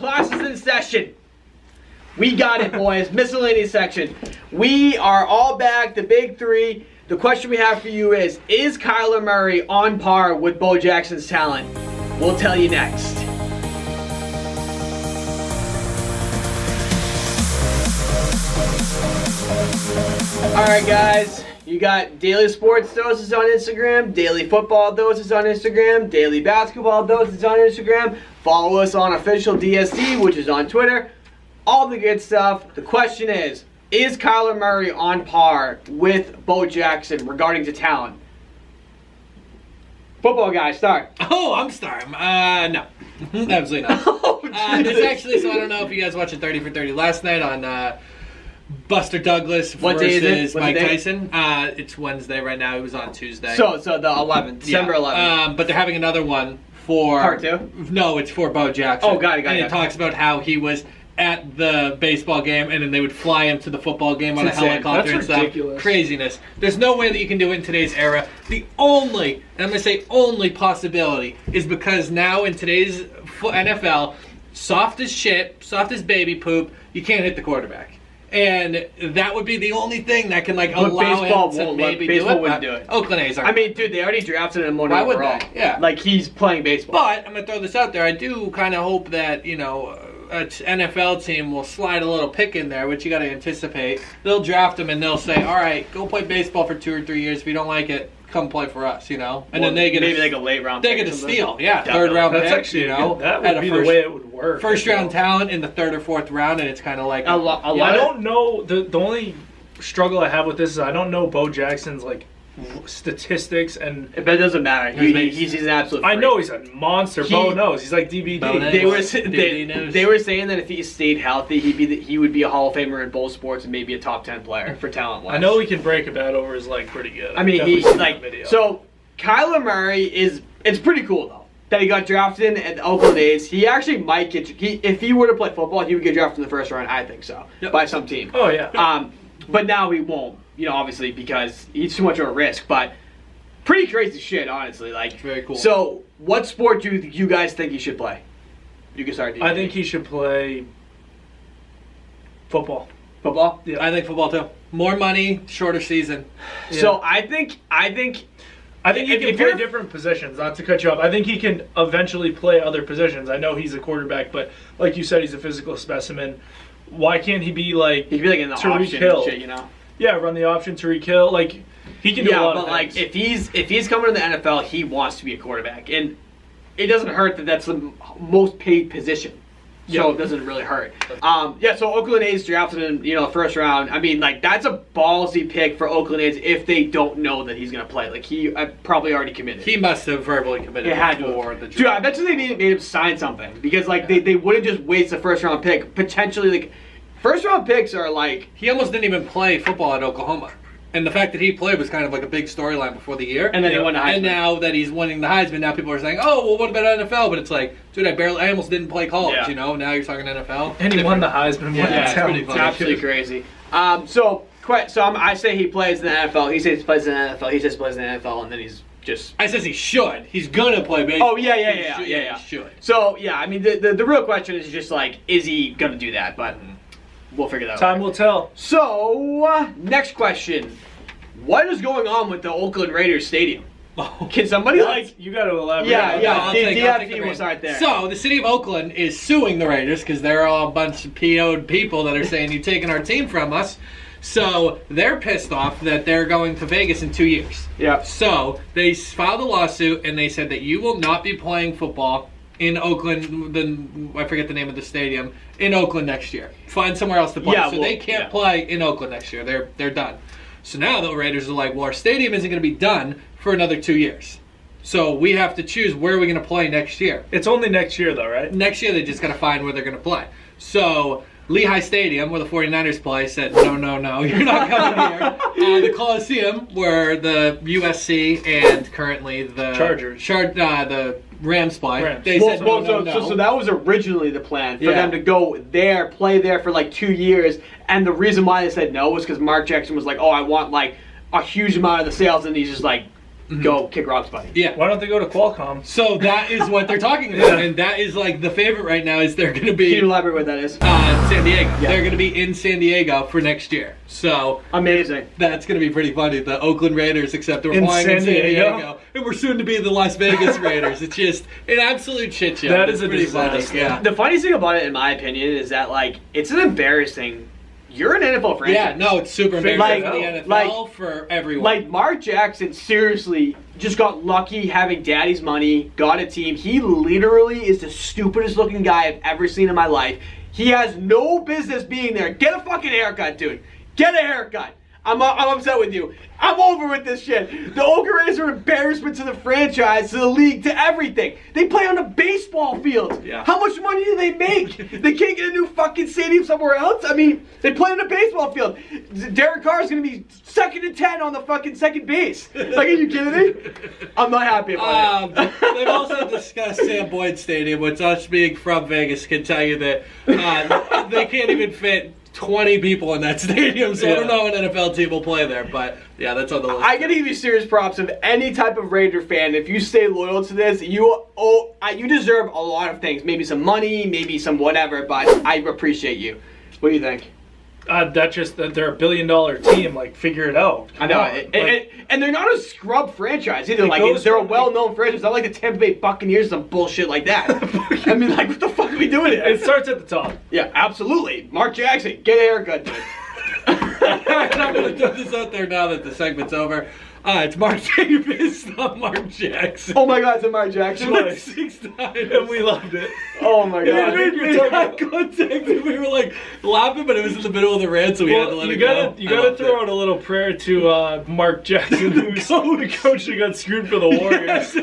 classes in session. We got it, boys. Miscellaneous section. We are all back, the big three. The question we have for you is Kyler Murray on par with Bo Jackson's talent? We'll tell you next. Alright guys, you got daily sports doses on Instagram, daily football doses on Instagram, daily basketball doses on Instagram. Follow us on official DSD, which is on Twitter. All the good stuff. The question is Kyler Murray on par with Bo Jackson regarding to talent? Football guy, start. Oh, I'm starting. No. Absolutely not. This actually, so I don't know if you guys watched 30 for 30 last night on Buster Douglas versus Mike Tyson. It's Wednesday right now. It was on Tuesday. So the 11th, December 11th. But they're having another one for... Part 2? No, it's for Bo Jackson. Oh, got it. And it talks about how he was at the baseball game, and then they would fly him to the football game on a helicopter and stuff. Ridiculous. Craziness. There's no way that you can do it in today's era. The only, and I'm going to say only possibility, is because now in today's NFL, soft as shit, soft as baby poop, you can't hit the quarterback. And that would be the only thing that can allow him to maybe do it. Baseball wouldn't do it. Oakland A's aren't. I mean, dude, they already drafted him Why would they? Yeah. Like, he's playing baseball. But I'm going to throw this out there. I do kind of hope that, an NFL team will slide a little pick in there, which you got to anticipate. They'll draft him and they'll say, all right, go play baseball for 2 or 3 years. If you don't like it, come play for us, And then they get maybe like a late round pick. They get a steal, third round pick. That's actually that would be the way it would work. First round talent in the 3rd or 4th round, and it's kind of like I don't know. The only struggle I have with this is I don't know Bo Jackson's statistics, and but it doesn't matter. He's an absolute freak. I know he's a monster. Bo knows he's like DVD. They were saying that if he stayed healthy, he would be a Hall of Famer in both sports and maybe a top 10 player for talent wise. I know he can break a bat over his leg pretty good. I mean, he's so Kyler Murray it's pretty cool though that he got drafted in at the Oakland A's. He actually might get if he were to play football, he would get drafted in the 1st round. I think so by some team. Oh yeah. But now he won't. Obviously because he's too much of a risk, but pretty crazy shit, honestly. Very cool. So, what sport do you guys think he should play? You can start. I think he should play football. Football? Yeah. I think football too. More money, shorter season. Yeah. So I think he can play different positions. Not to cut you off, I think he can eventually play other positions. I know he's a quarterback, but like you said, he's a physical specimen. Why can't he be like? He could be like in the option and shit, Yeah, run the option, Tariq Hill. He can do a lot of things. If he's coming to the NFL, he wants to be a quarterback, and it doesn't hurt that that's the most paid position. So it doesn't really hurt. So Oakland A's drafted him, 1st round. I mean, that's a ballsy pick for Oakland A's if they don't know that he's gonna play. He probably already committed. He must have verbally committed before the draft. Dude, I bet you they made him sign something because they wouldn't just waste a 1st round pick. Potentially, 1st round picks are he almost didn't even play football at Oklahoma. And the fact that he played was kind of like a big storyline before the year. And then he won the Heisman. And now that he's winning the Heisman, now people are saying, oh, well, what about NFL? But it's like, dude, I almost didn't play college, Now you're talking NFL. And he won the Heisman. It's pretty funny. Absolutely crazy. I say he plays in the NFL. He says he plays in the NFL. He says he plays in the NFL, and then he's just... I says he should. He's going to play baseball. Oh, yeah. He should. So, I mean, the real question is just, is he going to do that? But... we'll figure that out. Time will tell. So, next question. What is going on with the Oakland Raiders stadium? Can somebody you got to elaborate? Yeah. DFD will start there. So, the city of Oakland is suing the Raiders because they're all a bunch of PO'd people that are saying you've taken our team from us. So, they're pissed off that they're going to Vegas in 2 years. Yeah. So, they filed a lawsuit and they said that you will not be playing football in Oakland, I forget the name of the stadium, in Oakland next year. Find somewhere else to play. They can't play in Oakland next year. They're done. So now the Raiders are like, well, our stadium isn't going to be done for another 2 years. So we have to choose where are we going to play next year. It's only next year, though, right? Next year, they just got to find where they're going to play. So Lehigh Stadium, where the 49ers play, said, no, you're not coming here. The Coliseum, where the USC and currently the Chargers. The Rams play. They said no. So that was originally the plan for them to go there, play there for 2 years. And the reason why they said no was because Mark Jackson was like, oh, I want a huge amount of the sales. And he's just like, go kick rocks, buddy. Yeah. Why don't they go to Qualcomm? So that is what they're talking about, and that is like the favorite right now. Is they're going to be. Can you elaborate what that is? San Diego. Yeah. They're going to be in San Diego for next year. So amazing. That's going to be pretty funny. The Oakland Raiders, except they're flying in San Diego, and we're soon to be the Las Vegas Raiders. It's just an absolute shit show. That is a pretty disaster. funny. Yeah. The funniest thing about it, in my opinion, is that like it's an embarrassing. You're an NFL franchise. Yeah, no, it's super embarrassing for the NFL, for everyone. Like, Mark Jackson seriously just got lucky having daddy's money, got a team. He literally is the stupidest looking guy I've ever seen in my life. He has no business being there. Get a fucking haircut, dude. Get a haircut. I'm upset with you. I'm over with this shit. The Oakland Raiders are an embarrassment to the franchise, to the league, to everything. They play on a baseball field. Yeah. How much money do they make? They can't get a new fucking stadium somewhere else? I mean, they play on a baseball field. Derek Carr is going to be 2nd and 10 on the fucking second base. Like, are you kidding me? I'm not happy about it. They've also discussed Sam Boyd Stadium, which us being from Vegas can tell you that they can't even fit 20 people in that stadium, so I don't know an NFL team will play there, but yeah, that's on the list. I gotta give you serious props of any type of Raider fan. If you stay loyal to this, you deserve a lot of things. Maybe some money, maybe some whatever, but I appreciate you. What do you think? That they're $1 billion team. Like, figure it out. I know, and they're not a scrub franchise either. Like, they're a well-known franchise. Not like the Tampa Bay Buccaneers, some bullshit like that. I mean, like, what the fuck are we doing here? It starts at the top. Yeah, absolutely. Mark Jackson, get a haircut, dude. I'm going to throw this out there now that the segment's over. It's Mark Davis, not Mark Jackson. Oh my God, it's a Mark Jackson. Like 6 times. And we loved it. Oh my God. It made eye contact, and we were like laughing, but it was in the middle of the rant, so we had to let it go. You gotta throw out a little prayer to Mark Jackson, who's the coach who got screwed for the Warriors.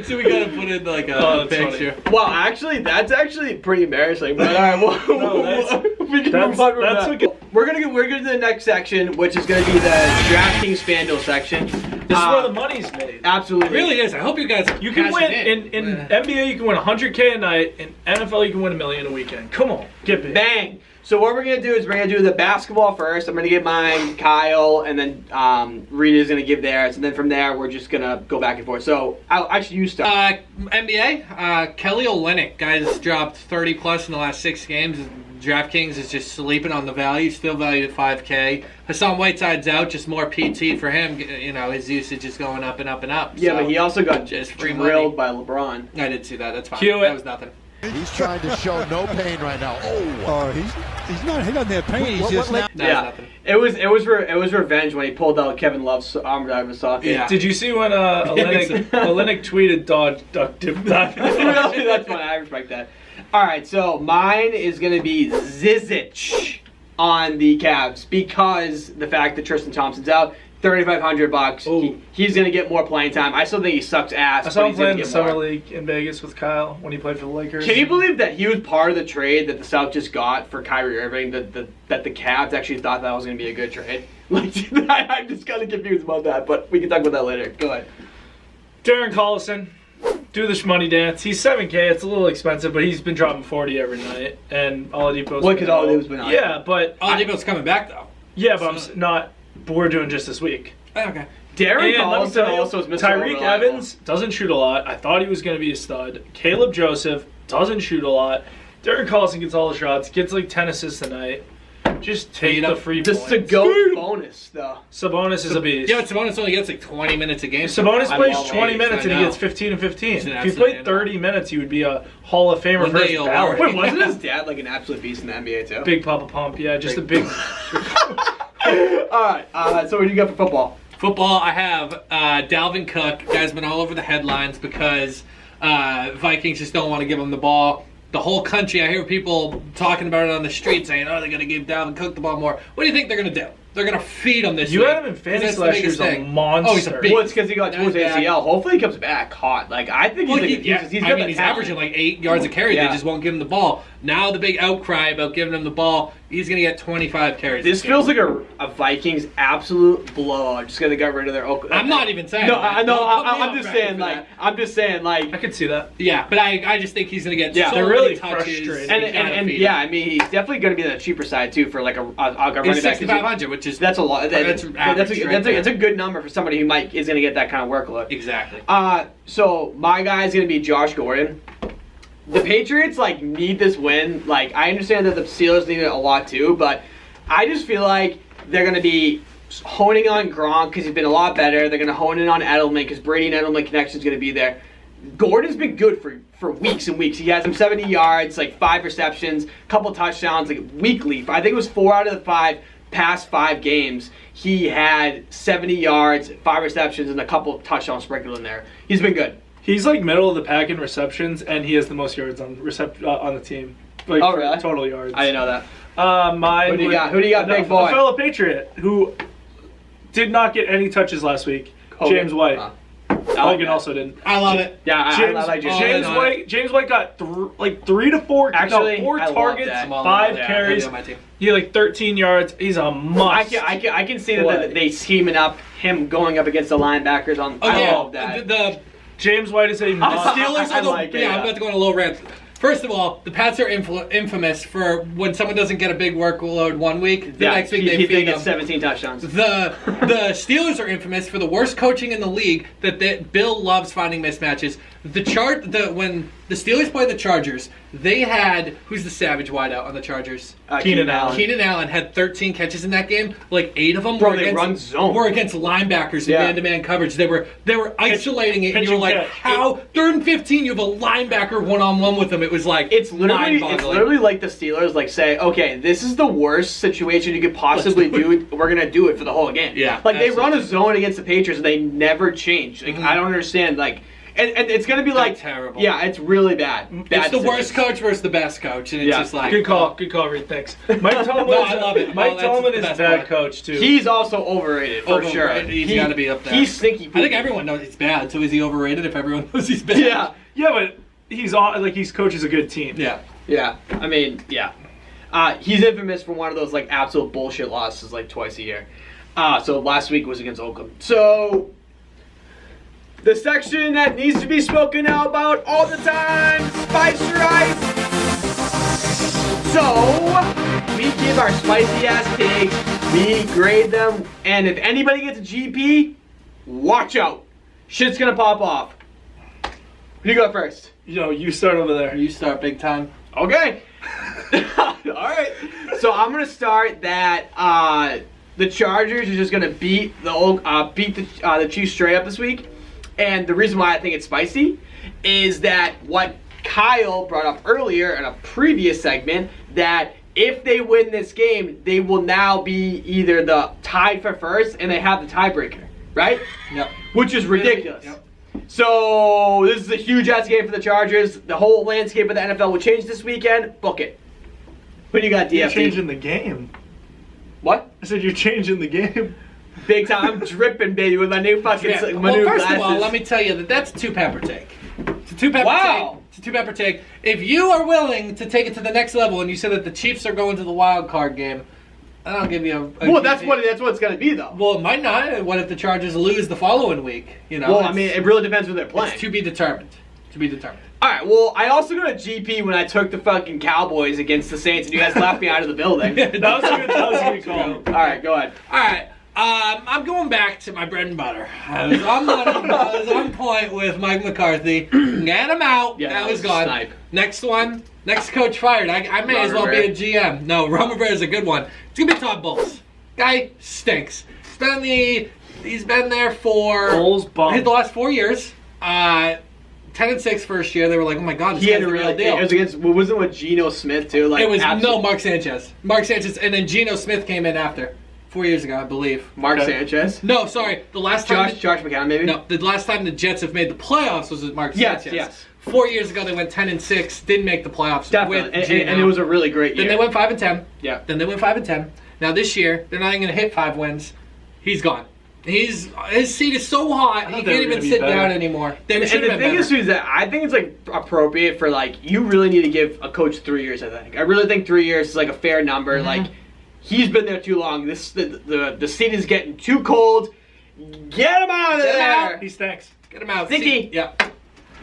So we gotta put in like a picture. Funny. Well, actually, that's actually pretty embarrassing. But all right, we can move on from that. We're gonna do the next section, which is gonna be the DraftKings FanDuel section. This is where the money's made. Absolutely, it really is. I hope you guys. You can win in NBA. You can win $100K a night. In NFL, you can win $1 million a weekend. Come on, get it. Bang. So what we're going to do is we're going to do the basketball first. I'm going to give mine, Kyle, and then Rita's going to give theirs. And then from there, we're just going to go back and forth. So, actually, you start. NBA, Kelly Olynyk, guys, dropped 30-plus in the last 6 games. DraftKings is just sleeping on the value, still valued at $5K. Hassan Whiteside's out, just more PT for him. You know, his usage is going up and up and up. Yeah, so but he also got just drilled by LeBron. I did see that. That's fine. That was nothing. He's trying to show no pain right now. He's not. He doesn't have pain. He's just not. Yeah, it was revenge when he pulled out Kevin Love's arm out of his socket. Yeah. Did you see when Olynyk tweeted "dog duck dip dive"? Really, that's fine. I respect that. All right, so mine is gonna be Zizic on the Cavs because the fact that Tristan Thompson's out. $3,500. He's going to get more playing time. I still think he sucks ass. I saw him play in the Summer League in Vegas with Kyle when he played for the Lakers. Can you believe that he was part of the trade that the South just got for Kyrie Irving? That the Cavs actually thought that was going to be a good trade? Like, I'm just kind of confused about that, but we can talk about that later. Go ahead. Darren Collison, do the shmoney dance. He's $7K. It's a little expensive, but he's been dropping 40 every night. And Oladipo's because Oladipo's been out. Yeah, but Oladipo's coming back though. Yeah, but I'm not. But we're doing just this week. Okay. Darren Collison also is Mr. Tyreek Evans doesn't shoot a lot. I thought he was going to be a stud. Caleb Joseph doesn't shoot a lot. Darren Collison gets all the shots. Gets like 10 assists a night. Just take the free points. Just to go bonus, though. Sabonis is a beast. Yeah, but Sabonis only gets like 20 minutes a game. Sabonis plays 20 minutes and he gets 15 and 15. If he played 30 minutes, he would be a Hall of Famer first ballot. Wait, wasn't his dad like an absolute beast in the NBA, too? Big Papa Pump, yeah. Just a big... All right, so what do you got for football? Football, I have Dalvin Cook. Guy's been all over the headlines because Vikings just don't want to give him the ball. The whole country, I hear people talking about it on the street saying, oh, they're going to give Dalvin Cook the ball more. What do you think they're going to do? They're going to feed him this week. You had him in fantasy last year as a monster. Oh, he's a beast. Well, it's because he got towards ACL. Hopefully he comes back hot. Like, I think he's averaging like 8 yards a carry. They just won't give him the ball. Now the big outcry about giving him the ball, he's going to get 25 carries. This feels like a Vikings absolute blowout. Just going to get rid of their Oakland. I'm not even saying No, that. I know. I'm just saying, like. I could see that. Yeah, but I just think he's going to get so they're many really touches. frustrated. And yeah, I mean, he's definitely going to be on the cheaper side, too, for like a running He's back. 6,500, which is... That's a lot. That's a good number for somebody who is going to get that kind of workload. Exactly. So my guy is going to be Josh Gordon. The Patriots need this win. I understand that the Steelers need it a lot too, but I just feel like they're going to be honing on Gronk because he's been a lot better. They're going to hone in on Edelman because Brady and Edelman connection is going to be there. Gordon's been good for weeks and weeks. He has him 70 yards, 5 receptions, couple touchdowns, weekly. I think it was 4 out of the 5 past 5 games. He had 70 yards, 5 receptions, and a couple touchdowns sprinkled in there. He's been good. He's middle of the pack in receptions, and he has the most yards on the team. Oh, really? Total yards. I didn't know that. Who do you got, big boy? A fellow Patriot who did not get any touches last week. Hogan. James White. Hogan also didn't. I love it. Yeah, I like James. James White got 3 to 4. Actually, 4 I love targets, that. 5 carries. He had 13 yards. He's a must. I can see that they scheming up him going up against the linebackers on. I love that. The James White is a must. Steelers are I'm about to go on a little rant. First of all, the Pats are infamous for when someone doesn't get a big workload one week, the next week they feed them 17 touchdowns. The Steelers are infamous for the worst coaching in the league. Bill loves finding mismatches. When the Steelers played the Chargers, they had who's the savage wideout on the Chargers? Keenan Allen. Keenan Allen had 13 catches in that game. 8 of them were against linebackers in man-to-man coverage. They were isolating it, and you were like, how? 3rd and 15, you have a linebacker one-on-one with them. It was it's literally like the Steelers say, okay, this is the worst situation you could possibly do. We're gonna do it for the whole game. Yeah, they run a zone against the Patriots and they never change. I don't understand. And it's going to be terrible. Yeah, it's really bad. It's the worst coach versus the best coach, and it's just good call, Reed. Thanks. Mike Tomlin. I love it. Mike Tomlin is a bad coach too. He's also overrated for sure. He's got to be up there. He's stinky. I think everyone knows he's bad. So is he overrated? If everyone knows he's bad. Yeah, but he's on. He coaches a good team. Yeah. I mean, yeah. He's infamous for one of those absolute bullshit losses twice a year. So last week was against Oakland. So. The section that needs to be spoken out about all the time, Spice Your Ice. So, we give our spicy ass takes, we grade them, and if anybody gets a GP, watch out. Shit's gonna pop off. Who you go first? You start over there. You start big time. Okay. Alright. So I'm gonna start that the Chargers are just gonna beat the Chiefs straight up this week. And the reason why I think it's spicy is that what Kyle brought up earlier in a previous segment, that if they win this game, they will now be either the tied for first and they have the tiebreaker, right? Yep. Which is ridiculous. Yep. So this is a huge ass game for the Chargers. The whole landscape of the NFL will change this weekend. Book it. What do you got, DFD? You're changing the game. What? I said you're changing the game. Big time. I'm dripping, baby, with my new fucking First glasses. of all, let me tell you that's a 2-pepper take. It's a 2-pepper Wow. take. It's a 2-pepper take. If you are willing to take it to the next level and you say that the Chiefs are going to the wild card game, I'll give you a well, that's what it's going to be, though. Well, it might not. What if the Chargers lose the following week? Well, I mean, it really depends who they're playing. It's to be determined. To be determined. All right, well, I also got a GP when I took the fucking Cowboys against the Saints, and you guys laughed me out of the building. That was a good call. All right, go ahead. All right. I'm going back to my bread and butter. I was on point with Mike McCarthy. Get him out. Yeah, that was gone. Snipe. Next one. Next coach fired. I may as well be a GM. No, Ron Rivera is a good one. It's going to be Todd Bowles. Guy stinks. He's been there for Bowles bum. the last 4 years. 10-6 first year. They were like, oh my god, this guy's the real deal. It was against, wasn't it with Geno Smith, too? Mark Sanchez. Mark Sanchez, and then Geno Smith came in after. 4 years ago, I believe. Mark Sanchez? No, sorry. The last time... Josh McCown, maybe? No, the last time the Jets have made the playoffs was with Mark Sanchez. Yes. 4 years ago, they went 10-6, didn't make the playoffs. Definitely, with Geno. and it was a really great year. Then they went 5-10. Yeah. Then they went 5-10. Now this year, they're not even going to hit 5 wins. He's gone. His seat is so hot, he can't even sit down anymore. And the thing is that I think it's like appropriate for like you really need to give a coach 3 years. I think. I really think 3 years is like a fair number. Mm-hmm. Like he's been there too long. The seat is getting too cold. Get him out of there. Out. He stinks. Get him out. Stinky. Yeah.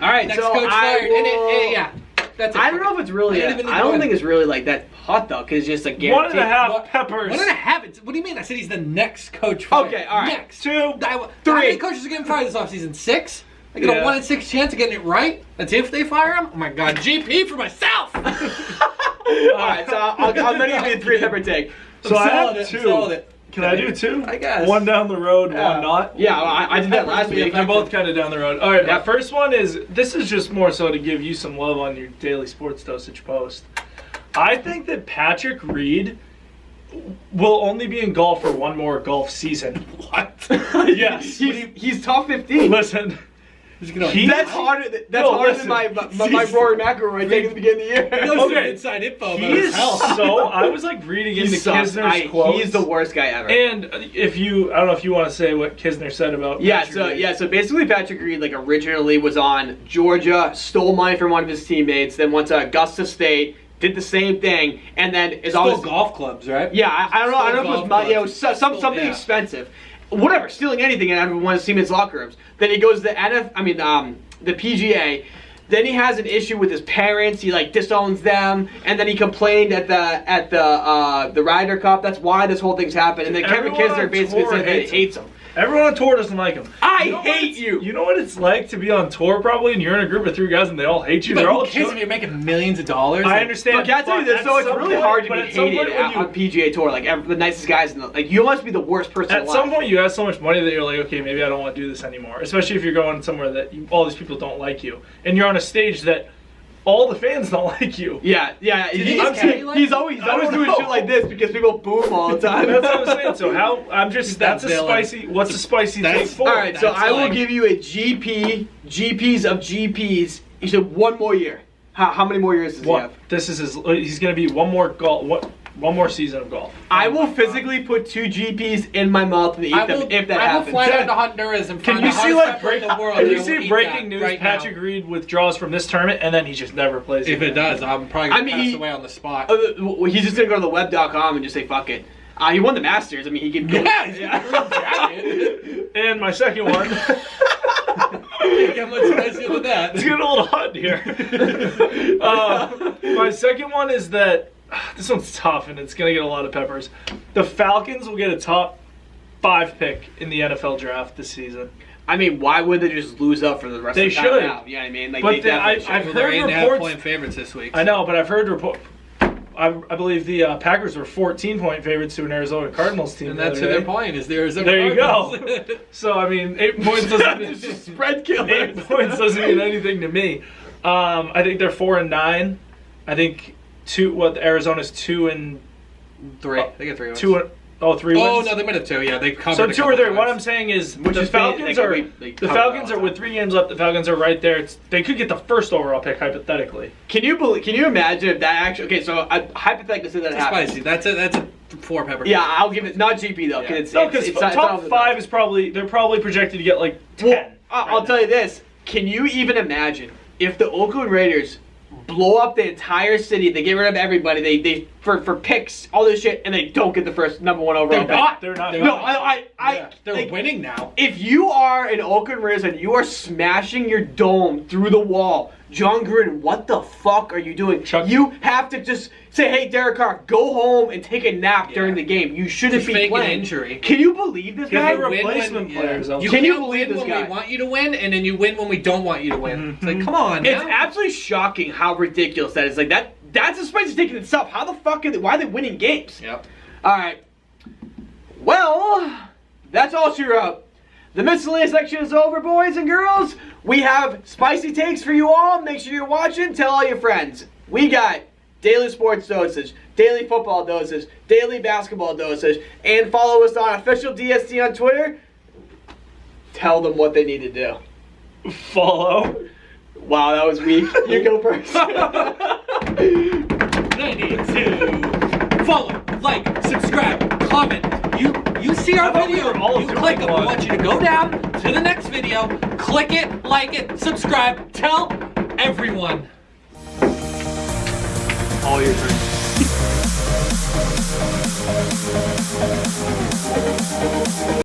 All right. Next so coach fired. yeah. That's it. I don't know if it's really. I don't think it's really like that hot though, because it's just a guarantee. 1.5 peppers. 1.5. What do you mean? I said he's the next coach fired. Okay, all right. Next. 2. How many coaches are getting fired this offseason? 6? I get a 1 in 6 chance of getting it right. That's if they fire him. Oh my God, GP for myself. All right, so I'm gonna give you a 3 pepper take. So I have 2. Can I do 2? I guess. 1 down the road, 1 not. Yeah, well, I did that last week. They're both kind of down the road. All right, my first one is, this is just more so to give you some love on your daily sports dosage post. I think that Patrick Reed will only be in golf for 1 more golf season. What? Yes. He's top 15. Listen. That's harder than my Rory McIlroy take at the beginning of the year. Okay. Inside info. He is so. I was like reading into Kisner's quotes. He's the worst guy ever. And I don't know if you want to say what Kisner said about. So basically Patrick Reed like originally was on Georgia, stole money from one of his teammates, then went to Augusta State, did the same thing, and then is always golf clubs, right? Yeah, I don't know if it was money. It was something expensive. Whatever, stealing anything in every one of Siemens locker rooms. Then he goes to the PGA. Then he has an issue with his parents. He like disowns them, and then he complained at the Ryder Cup. That's why this whole thing's happened. And then Kevin Kisner basically said that he hates him. Everyone on tour doesn't like him. I hate you. You know what it's like to be on tour probably, and you're in a group of 3 guys and they all hate you. But they're all kids when you're making millions of dollars. I understand. But can I tell you this though? It's really hard to be hated on PGA Tour. Like the nicest guys in the you must be the worst person. At some point, you have so much money that you're like, okay, maybe I don't want to do this anymore. Especially if you're going somewhere that all these people don't like you, and you're on a stage that all the fans don't like you. Yeah. He's always doing shit like this because people boo him all the time. That's what I'm saying. So what's a spicy take for? All right, so I will give you a GPs of GPs. You said 1 more year. How many more years does he have? This is he's going to be one more season of golf. I will physically put 2 GPs in my mouth and eat them if that happens. I will fly down to Honduras and find the hottest pepper in the world. Can you see breaking news? Patrick Reed withdraws from this tournament and then he just never plays. If it does, I'm probably going to pass away on the spot. He's just going to go to the web.com and just say fuck it. He won the Masters. I mean, he can go. And my second one. Can't get much spicier than that. It's getting a little hot here. My second one is that this one's tough and it's going to get a lot of peppers. The Falcons will get a top 5 pick in the NFL draft this season. I mean, why would they just lose up for the rest of the time? They should. Now? You know what I mean? Like, but I've heard reports. 8.5-point favorites this week. I know, but I've heard reports. I believe the Packers were 14-point favorites to an Arizona Cardinals team. And that's who they're playing is the Arizona Cardinals. There you go. So, I mean, 8 points doesn't just spread killers. 8 points doesn't mean anything to me. I think they're 4-9. I think Arizona's 2-3. They get 3 wins. 3 wins. Oh no, they might have 2. Yeah, they covered. So 2 or 3. What I'm saying is the Falcons are with 3 games left. The Falcons are right there. They could get the first overall pick hypothetically. Can you imagine if that actually? Okay, so hypothetically, say that happens. Spicy. That's a 4 pepper. Yeah, I'll give it not GP though. Because top 5 is they're probably projected to get like 10. Well, I'll tell you this. Can you even imagine if the Oakland Raiders blow up the entire city, they get rid of everybody, they for picks, all this shit, and they don't get the first number 1 overall pick? They're not. They're winning now. If you are an Oakland Raiders and you are smashing your dome through the wall, John Gruden, what the fuck are you doing? You have to just say, hey, Derek Carr, go home and take a nap during the game. You shouldn't be playing. An injury. Can you believe this guy? Replacement players. Can you believe this guy? We want you to win, and then you win when we don't want you to win. It's like, come on. It's absolutely shocking how ridiculous that is. Like that's a spicy take in itself. How the fuck why are they winning games? Yep. All right. Well, that's all she wrote. The miscellaneous section is over, boys and girls. We have spicy takes for you all. Make sure you're watching. Tell all your friends. We got daily sports dosage, daily football dosage, daily basketball dosage, and follow us on official DSD on Twitter. Tell them what they need to do. Follow. Wow, that was weak. You go first. 92. follow, like, subscribe, comment. You see our video, you click them. We want you to go down to the next video, click it, like it, subscribe, tell everyone. All your friends.